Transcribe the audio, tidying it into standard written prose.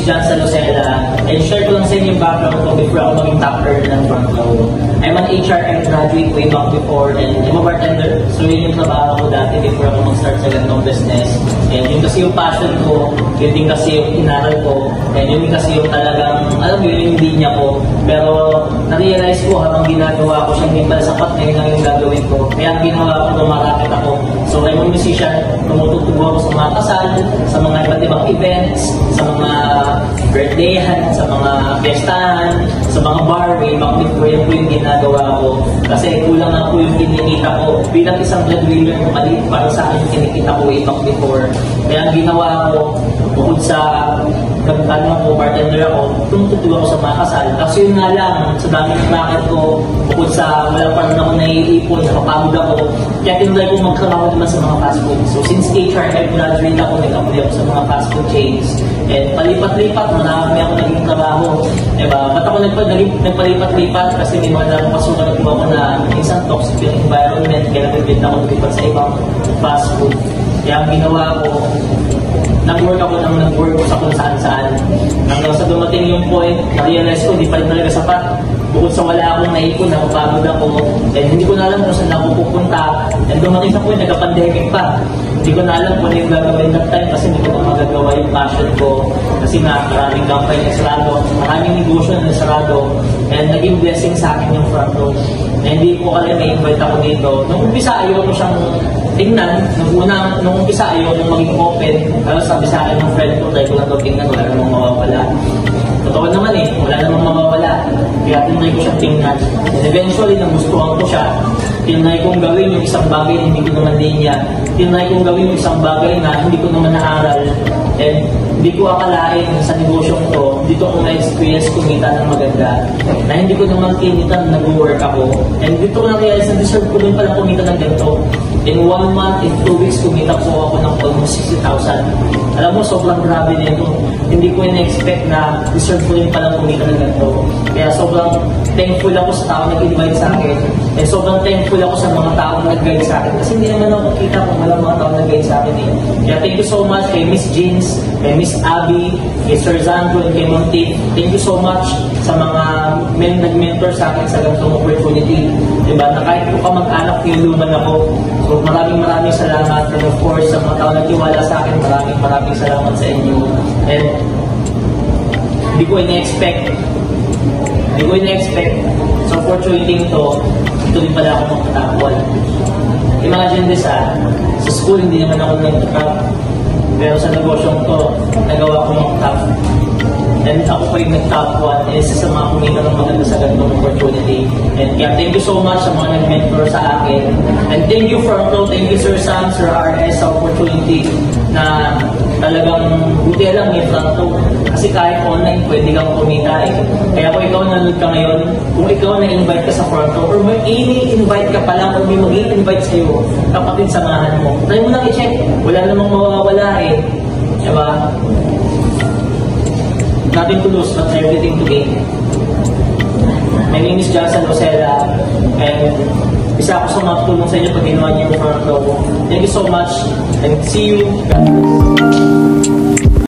is John Salocela, and share ko lang sa inyo yung background ko before ako maging top earner ng front row. I'm an HRM graduate way back before, and I'm a bartender. So yun yung trabaho ko dati before ako mag-start sa ganitong business. And yun kasi yung passion ko, yun din kasi yung inaral ko, and yun din kasi yung talagang, alam mo yun yung linya ko. Pero na-realize ko habang ginagawa ko siya, hindi pala sapat na yun lang yung gagawin ko. Kaya ang ginawa ko, tumarakit ako. So I'm a musician, tumutugtog ako sa mga kasal, sa mga iba't ibang events, sa mga birthdayhan, sa mga fiestahan, sa mga bar, way back before yan po yung ginagawa ko. Kasi kulang na po yung kinikita ko. Bilang isang breadwinner ko, maliit para sa akin yung kinikita ko way back before. Kaya ang ginawa ko, bukod sa bartender ako, tumutugtog ako sa mga kasal. Kasi yun nga lang, sa dami ng racket ko, bukod sa wala pa rin ako naiipon, nakapagod ako, kaya tinulay ko magtrabaho naman sa mga fast food. So since HRM graduate ako, nag-apply ako sa mga fast food chains. And palipat-lipat, marami ako naging trabaho. Diba? Ba't ako nagpalipat-lipat? Kasi may mga napapasukan ako na isang toxic yung environment, kaya nagpipit ako nagpipat sa ibang fast food. Kaya ang ginawa ko, nag-work sa kung saan-saan. Hanggang sa dumating yung point, na-realize ko, hindi pa rin talaga sapat. Bukod sa wala akong naipon, nakapagod ako, and hindi ko na alam kung saan ako pupunta. And dumating sa point, nagka-pandemic pa. Hindi ko na alam kung ano yung gagawin that time kasi hindi ko na magagawa yung passion ko. Kasi nga, maraming company na sarado, maraming negosyo na sarado, and naging blessing sa akin yung front row. Na hindi ko alam, may invite ako dito. Nung umpisa, ayaw ko siyang tingnan. Nung umpisa, ayaw ko maging open. Pero sabi sa akin ng friend ko, tayo ko lang daw tingnan, wala namang mawawala. Totoo naman wala namang mawawala. Kaya tinry ko siyang tingnan. And eventually, nagustuhan ko siya. Tinry kong gawin yung isang bagay na hindi ko naman linya. Tinry kong gawin yung isang bagay na hindi ko naman naaral. And hindi ko akalain sa negosyong to, dito ko na-experience kumita ng maganda. Na hindi ko naman kinita na nag-work ako. And dito ko na-realize na deserve ko din pala kumita ng ganito. In 1 month, in 2 weeks, kumita po ako ng almost 60,000. Alam mo, sobrang grabe nito. Hindi ko na-expect na deserve ko din pala kumita ng ganito. Kaya sobrang thankful ako sa tao na nag-invite sa akin. And sobrang thankful ako sa mga tao na nag-guide sa akin. Kasi hindi naman ako kita kung walang mga tao na nag-guide sa akin. Kaya thank you so much kay Miss Jeans, kay Miss Abby, kay Sir Zandro, and kay Monty. Thank you so much sa mga nag-mentor sa akin sa ganitong opportunity. Diba? Na kahit ko ka mag-anak, kiluman ako. So maraming salamat. And of course, sa mga tao na nagtiwala sa akin, maraming salamat sa inyo. And hindi ko ina-expect sa opportunity to, ito din pala ako magtatapon. Imagine this sa school hindi naman ako nag-top, pero sa negosyong to, nagawa ko mag-top. And ako pa yung nag-top 1, and isa sa mga kumita ng maganda sa ganitong opportunity. And kaya thank you so much sa mga nag-mentor sa akin. And thank you thank you Sir Sam, Sir RS sa opportunity na talagang buti lang yung front row. Kasi kahit online, pwede kang kumita Kaya kung ikaw nanood ka ngayon, kung ikaw na-invite ka sa front row, or may ini-invite ka pa lang, or may mag-i-invite sa'yo, kapatid samahan mo. Try mo lang i-check. Wala namang mawawala Diba? Nothing to lose, but everything to gain. My name is John Salocela, and isa ako sa matulong sa inyo pag ginawa niyo yung front row. Thank you so much, and see you.